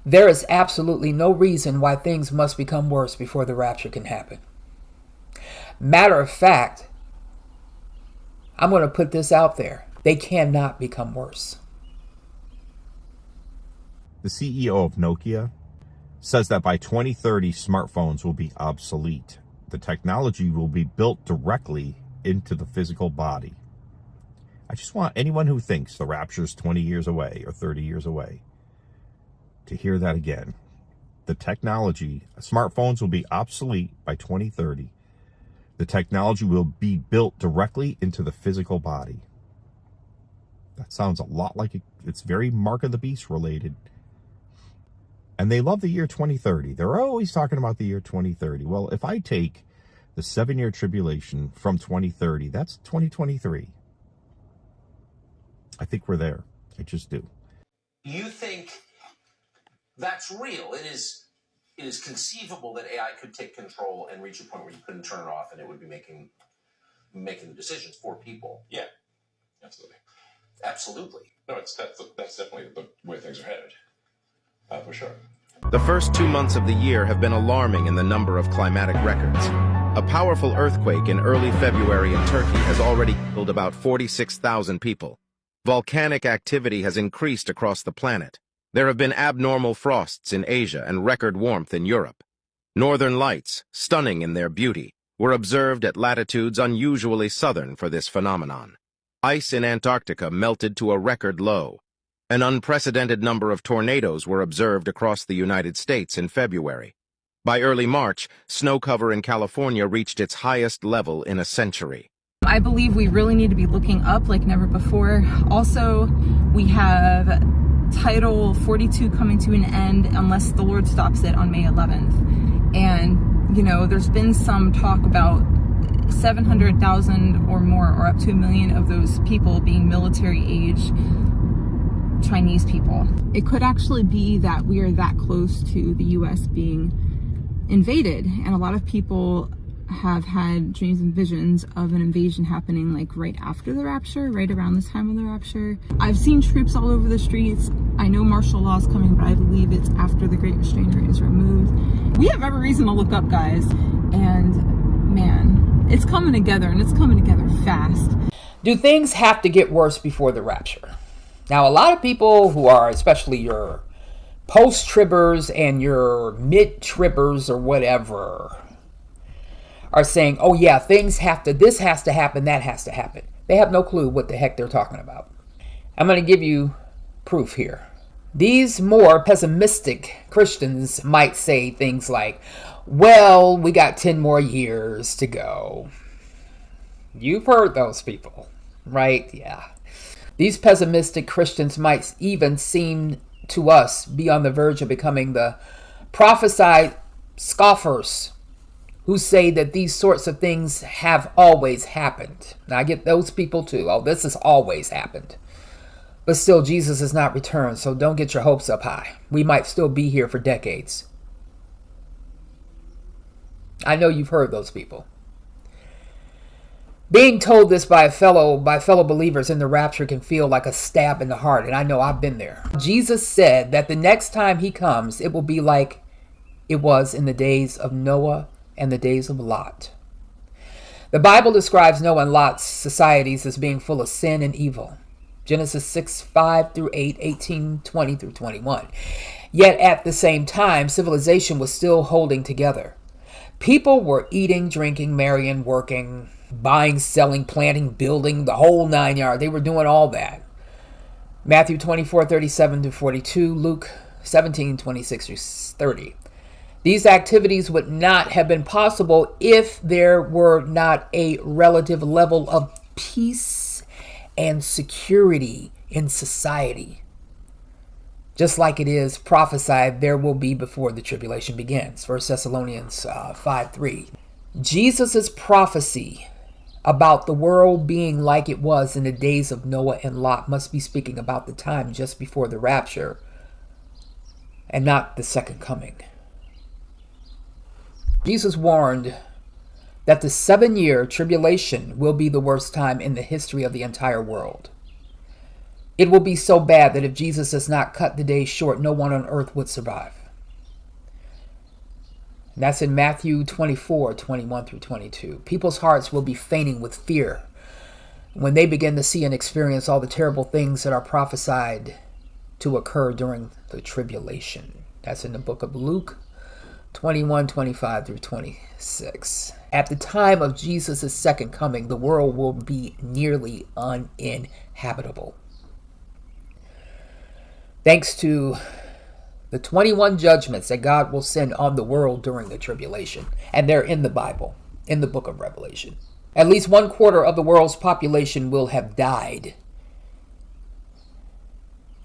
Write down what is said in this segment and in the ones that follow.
There is absolutely no reason why things must become worse before the rapture can happen. Matter of fact, I'm going to put this out there. They cannot become worse. The CEO of Nokia says that by 2030, smartphones will be obsolete. The technology will be built directly into the physical body. I just want anyone who thinks the rapture's 20 years away or 30 years away to hear that again. The technology, smartphones will be obsolete by 2030. The technology will be built directly into the physical body. That sounds a lot like it's very Mark of the Beast related. And they love the year 2030. They're always talking about the year 2030. Well, if I take the 7-year tribulation from 2030, that's 2023. I think we're there. I just do. You think that's real? It is conceivable that AI could take control and reach a point where you couldn't turn it off and it would be making the decisions for people. Yeah, absolutely. Absolutely. No, that's definitely the way things are headed. For sure. The first 2 months of the year have been alarming in the number of climatic records. A powerful earthquake in early February in Turkey has already killed about 46,000 people. Volcanic activity has increased across the planet. There have been abnormal frosts in Asia and record warmth in Europe. Northern lights, stunning in their beauty, were observed at latitudes unusually southern for this phenomenon. Ice in Antarctica melted to a record low. An unprecedented number of tornadoes were observed across the United States in February. By early March, snow cover in California reached its highest level in a century. I believe we really need to be looking up like never before. Also, we have Title 42 coming to an end unless the Lord stops it on May 11th. And, you know, there's been some talk about 700,000 or more, or up to 1 million of those people being military age Chinese people. It could actually be that we are that close to the US being invaded, and a lot of people have had dreams and visions of an invasion happening like right after the rapture, right around this time of the rapture. I've seen troops all over the streets. I know martial law is coming, but I believe it's after the Great Restrainer is removed. We have every reason to look up, guys, and man, it's coming together, and it's coming together fast. Do things have to get worse before the rapture? Now, a lot of people who are, especially your post-tribbers and your mid-tribbers or whatever, are saying, oh yeah, this has to happen, that has to happen. They have no clue what the heck they're talking about. I'm going to give you proof here. These more pessimistic Christians might say things like, well, we got 10 more years to go. You've heard those people, right? Yeah. These pessimistic Christians might even seem to us be on the verge of becoming the prophesied scoffers who say that these sorts of things have always happened. Now, I get those people too. Oh, this has always happened. But still, Jesus has not returned, so don't get your hopes up high. We might still be here for decades. I know you've heard those people. Being told this by fellow believers in the rapture can feel like a stab in the heart, and I know I've been there. Jesus said that the next time he comes, it will be like it was in the days of Noah and the days of Lot. The Bible describes Noah and Lot's societies as being full of sin and evil. Genesis 6:5 through 8, 18, 20 through 21. Yet at the same time, civilization was still holding together. People were eating, drinking, marrying, working, buying, selling, planting, building, the whole 9 yards. They were doing all that. Matthew 24:37 to 42, Luke 17:26 through 30. These activities would not have been possible if there were not a relative level of peace and security in society. Just like it is prophesied there will be before the tribulation begins. 1 Thessalonians 5:3. Jesus' prophecy about the world being like it was in the days of Noah and Lot must be speaking about the time just before the rapture and not the second coming. Jesus warned that the 7-year tribulation will be the worst time in the history of the entire world. It will be so bad that if Jesus does not cut the day short, no one on earth would survive. And that's in Matthew 24, 21 through 22. People's hearts will be fainting with fear when they begin to see and experience all the terrible things that are prophesied to occur during the tribulation. That's in the book of Luke 21, 25 through 26. At the time of Jesus' second coming, the world will be nearly uninhabitable, thanks to the 21 judgments that God will send on the world during the tribulation. And they're in the Bible, in the book of Revelation. At least 1/4 of the world's population will have died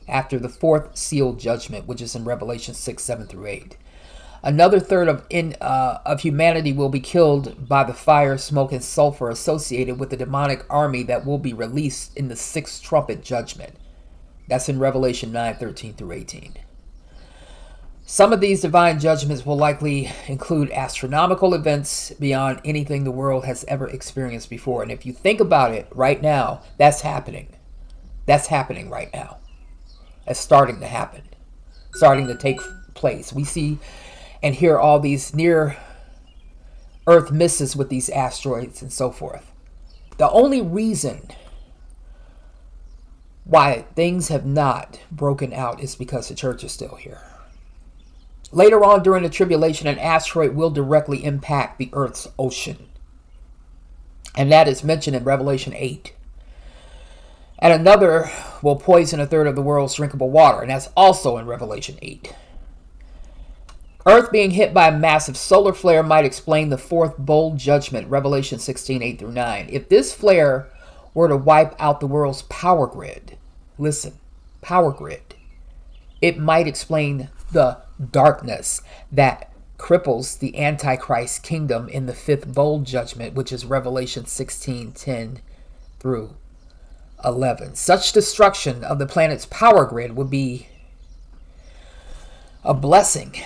after the fourth seal judgment, which is in Revelation 6, 7 through 8. Another third of humanity will be killed by the fire, smoke, and sulfur associated with the demonic army that will be released in the sixth trumpet judgment. That's in Revelation 9, 13 through 18. Some of these divine judgments will likely include astronomical events beyond anything the world has ever experienced before. And if you think about it right now, that's happening. That's happening right now. That's starting to happen. Starting to take place. We see and hear all these near Earth misses with these asteroids and so forth. The only reason why things have not broken out is because the church is still here. Later on during the tribulation, an asteroid will directly impact the Earth's ocean. And that is mentioned in Revelation 8. And another will poison a third of the world's drinkable water. And that's also in Revelation 8. Earth being hit by a massive solar flare might explain the fourth bowl judgment, Revelation 16, 8 through 9. If this flare were to wipe out the world's power grid, listen, power grid, it might explain the darkness that cripples the Antichrist kingdom in the fifth bowl judgment, which is Revelation 16, 10 through 11. Such destruction of the planet's power grid would be a blessing,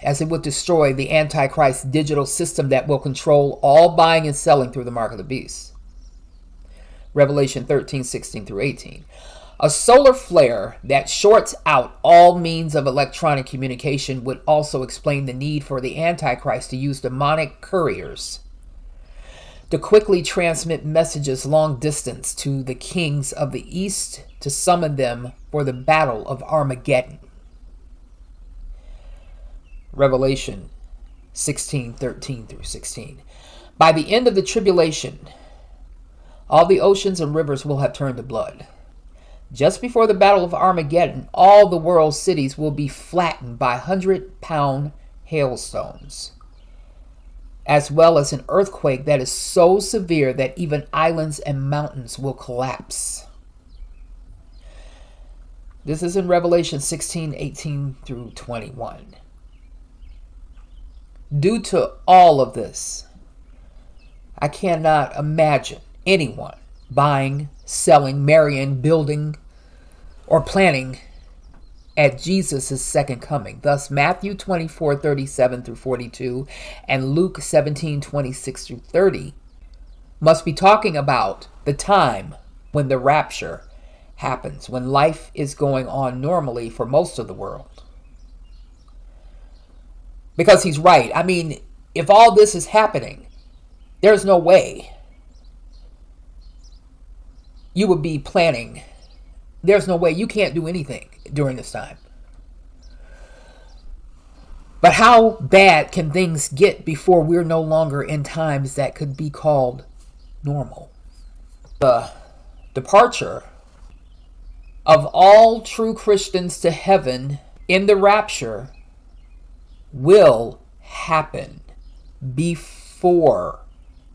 as it would destroy the Antichrist digital system that will control all buying and selling through the mark of the beast. Revelation 13, 16 through 18. A solar flare that shorts out all means of electronic communication would also explain the need for the Antichrist to use demonic couriers to quickly transmit messages long distance to the kings of the east to summon them for the battle of Armageddon. Revelation 16, 13 through 16. By the end of the tribulation, all the oceans and rivers will have turned to blood. Just before the battle of Armageddon, all the world's cities will be flattened by 100-pound hailstones, as well as an earthquake that is so severe that even islands and mountains will collapse. This is in Revelation 16, 18 through 21. Due to all of this, I cannot imagine anyone buying, selling, marrying, building, or planning at Jesus' second coming. Thus, Matthew 24, 37 through 42 and Luke 17, 26 through 30 must be talking about the time when the rapture happens, when life is going on normally for most of the world. Because he's right. I mean, if all this is happening, there's no way you would be planning. There's no way. You can't do anything during this time. But how bad can things get before we're no longer in times that could be called normal? The departure of all true Christians to heaven in the rapture will happen before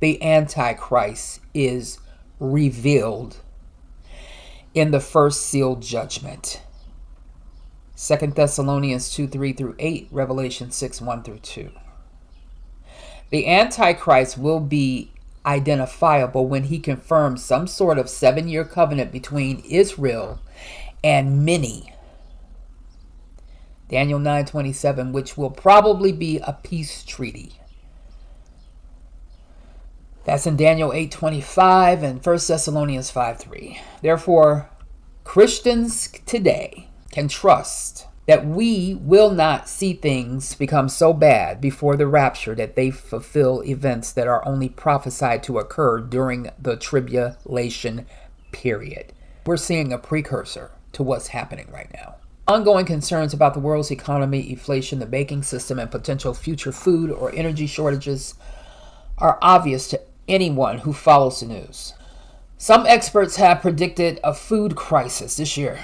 the Antichrist is revealed in the first seal judgment. 2 Thessalonians 2, 3 through 8, Revelation 6, 1 through 2. The Antichrist will be identifiable when he confirms some sort of 7-year covenant between Israel and many. Daniel 9:27, which will probably be a peace treaty. That's in Daniel 8:25 and 1 Thessalonians 5:3. Therefore, Christians today can trust that we will not see things become so bad before the rapture that they fulfill events that are only prophesied to occur during the tribulation period. We're seeing a precursor to what's happening right now. Ongoing concerns about the world's economy, inflation, the banking system, and potential future food or energy shortages are obvious to anyone who follows the news. Some experts have predicted a food crisis this year.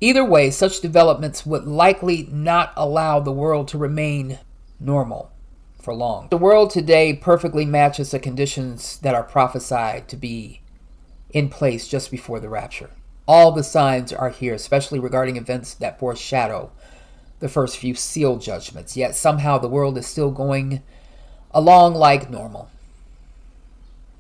Either way, such developments would likely not allow the world to remain normal for long. The world today perfectly matches the conditions that are prophesied to be in place just before the rapture. All the signs are here, especially regarding events that foreshadow the first few seal judgments. Yet somehow the world is still going along like normal.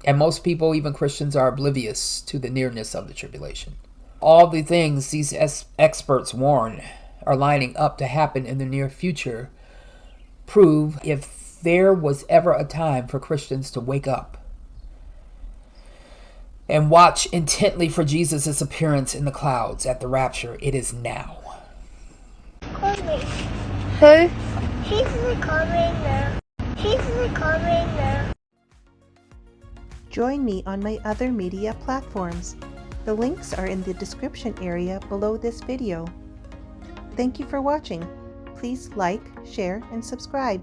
And most people, even Christians, are oblivious to the nearness of the tribulation. All the things these experts warn are lining up to happen in the near future prove if there was ever a time for Christians to wake up and watch intently for Jesus' appearance in the clouds at the rapture, it is now. Call me. Who? He's recording now. He's recording now. Join me on my other media platforms. The links are in the description area below this video. Thank you for watching. Please like, share, and subscribe.